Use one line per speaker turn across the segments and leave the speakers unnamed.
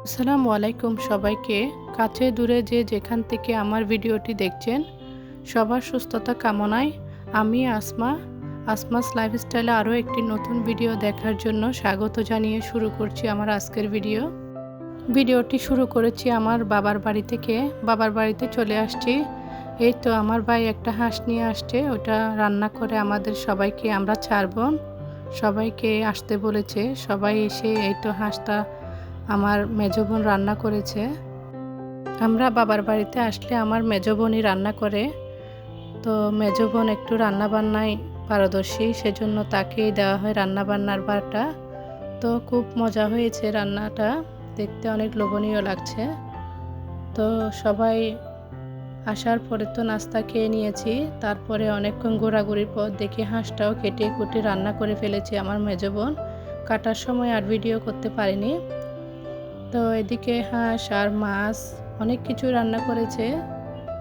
আসসালামু আলাইকুম সবাইকে। কাছে দূরে যে যেখান থেকে আমার ভিডিওটি দেখছেন সবার সুস্থতা কামনায় আমি আসমাস লাইফস্টাইলে আরও একটি নতুন ভিডিও দেখার জন্য স্বাগত জানিয়ে শুরু করছি আমার আজকের ভিডিওটি শুরু করেছি আমার বাবার বাড়ি থেকে। বাবার বাড়িতে চলে আসছি। এই তো আমার ভাই একটা হাঁস নিয়ে আসছে, ওটা রান্না করে আমাদের সবাইকে, আমরা 4 বোন সবাইকে আসতে বলেছে। সবাই এসে এই তো হাঁসটা আমার মেজো বোন রান্না করেছে। আমরা বাবার বাড়িতে আসলে আমার মেজো বোনই রান্না করে। তো মেজো বোন একটু রান্নাবান্নায় পারদর্শী, সেজন্য তাকেই দেওয়া হয় রান্নাবান্নার ভারটা। তো খুব মজা হয়েছে রান্নাটা, দেখতে অনেক লোভনীয় লাগছে। তো সবাই আসার পরে তো নাস্তা খেয়ে নিয়েছি। তারপরে অনেকক্ষণ ঘোরাঘুরির পর দেখি হাঁসটাও কেটে কুটে রান্না করে ফেলেছে আমার মেজো বোন। কাটার সময় আর ভিডিও করতে পারিনি। তো এদিকে হাঁস আর মাছ অনেক কিছু রান্না করেছে।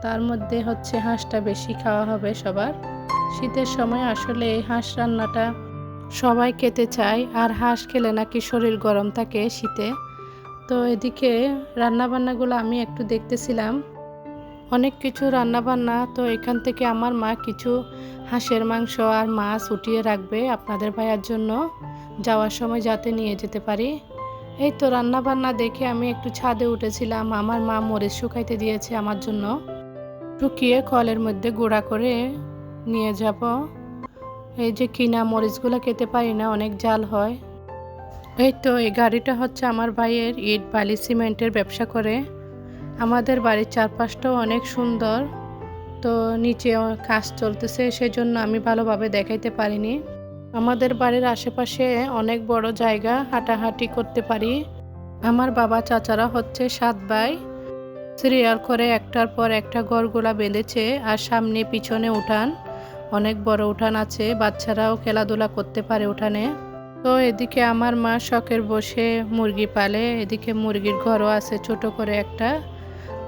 তার মধ্যে হচ্ছে হাঁসটা বেশি খাওয়া হবে সবার। শীতের সময় আসলে এই হাঁস রান্নাটা সবাই খেতে চায়, আর হাঁস খেলে নাকি শরীর গরম থাকে শীতে। তো এদিকে রান্নাবান্নাগুলো আমি একটু দেখতেছিলাম, অনেক কিছু রান্নাবান্না। তো এখান থেকে আমার মা কিছু হাঁসের মাংস আর মাছ উঠিয়ে রাখবে আপনাদের ভাইয়ার জন্য, যাওয়ার সময় যাতে নিয়ে যেতে পারি। এই তো রান্না বান্না দেখে আমি একটু ছাদে উঠেছিলাম। আমার মা মরিচ শুকাইতে দিয়েছে আমার জন্য, শুকিয়ে কলের মধ্যে গুঁড়া করে নিয়ে যাব। এই যে কিনা মরিচগুলো খেতে পারি না, অনেক জাল হয়। এই তো এই গাড়িটা হচ্ছে আমার ভাইয়ের, ইট বালি সিমেন্টের ব্যবসা করে। আমাদের বাড়ির চারপাশটাও অনেক সুন্দর। তো নিচে কাজ চলতেছে, সেজন্য আমি ভালোভাবে দেখাইতে পারিনি। আমাদের বাড়ির আশেপাশে অনেক বড় জায়গা, হাঁটাহাঁটি করতে পারি। আমার বাবা চাচারা হচ্ছে 7 ভাই, সিরিয়াল করে একটার পর একটা ঘরগুলা বেঁধেছে। আর সামনে পিছনে উঠান, অনেক বড় উঠান আছে, বাচ্চারাও খেলাধুলা করতে পারে উঠানে। তো এদিকে আমার মা শখের বসে মুরগি পালে। এদিকে মুরগির ঘরও আছে ছোট করে একটা।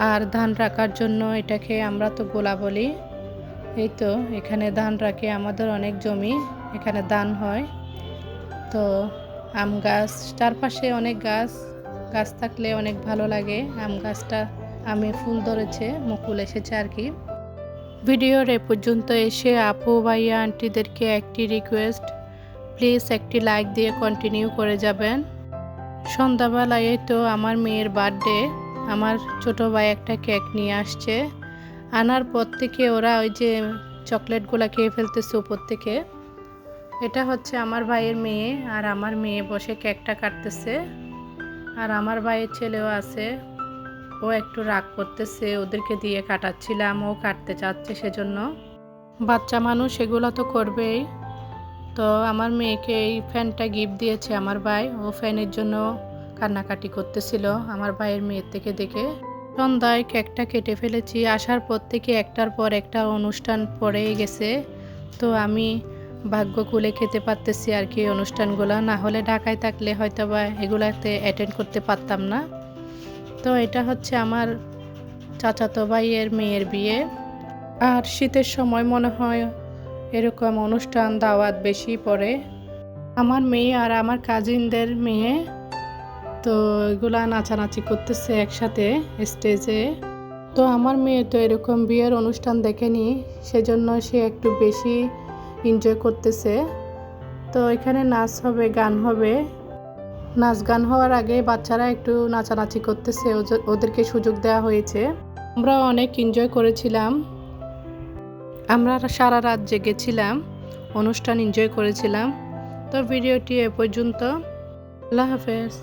আর ধান রাখার জন্য এটাকে আমরা তো গোলা বলি। এই তো এখানে ধান রাখে, আমাদের অনেক জমি, এখানে ধান হয়। তো আম গাছ, চারপাশে অনেক গাছ থাকলে অনেক ভালো লাগে। আম গাছটা আমে ফুল ধরেছে, মুকুল এসেছে আর কি। ভিডিওর এ পর্যন্ত এসে আপু ভাইয়া আন্টিদেরকে একটি রিকোয়েস্ট, প্লিজ একটি লাইক দিয়ে কন্টিনিউ করে যাবেন। সন্ধ্যাবেলায় তো আমার মেয়ের বার্থডে, আমার ছোট ভাই একটা কেক নিয়ে আসছে। আনার পর থেকে ওরা ওই যে চকলেটগুলো খেয়ে ফেলতেছে উপর থেকে। এটা হচ্ছে আমার ভাইয়ের মেয়ে, আর আমার মেয়ে বসে কেকটা কাটতেছে। আর আমার ভাইয়ের ছেলেও আছে, ও একটু রাগ করতেছে, ওদেরকে দিয়ে কাটাচ্ছিলাম, ও কাটতে চাচ্ছে, সেজন্য। বাচ্চা মানুষ এগুলো তো করবেই। তো আমার মেয়েকে এই ফ্যানটা গিফট দিয়েছে আমার ভাই, ও ফ্যানের জন্য কান্নাকাটি করতেছিল আমার ভাইয়ের মেয়ের থেকে দেখে। সন্ধ্যায় কেকটা কেটে ফেলেছি। আসার পর থেকে একটার পর একটা অনুষ্ঠান পড়েই গেছে। তো আমি ভাগ্য খুলে খেতে পারতেছি আর কি অনুষ্ঠানগুলো, না হলে ঢাকায় থাকলে হয়তো বা এগুলাতে অ্যাটেন্ড করতে পারতাম না। তো এটা হচ্ছে আমার চাচাতো ভাইয়ের মেয়ের বিয়ে। আর শীতের সময় মনে হয় এরকম অনুষ্ঠান দাওয়াত বেশি পড়ে। আমার মেয়ে আর আমার কাজিনদের মেয়ে, তো এগুলা নাচানাচি করতেছে একসাথে স্টেজে। তো আমার মেয়ে তো এরকম বিয়ের অনুষ্ঠান দেখেনি, সেজন্য সে একটু বেশি এনজয় করতেছে। তো এখানে নাচ হবে, গান হবে। নাচ গান হওয়ার আগে বাচ্চারা একটু নাচানাচি করতেছে, ওদেরকে সুযোগ দেওয়া হয়েছে। আমরা অনেক এনজয় করেছিলাম, আমরা সারা রাত জেগেছিলাম, অনুষ্ঠান এনজয় করেছিলাম। তো ভিডিওটি এ পর্যন্ত। আল্লাহ হাফেজ।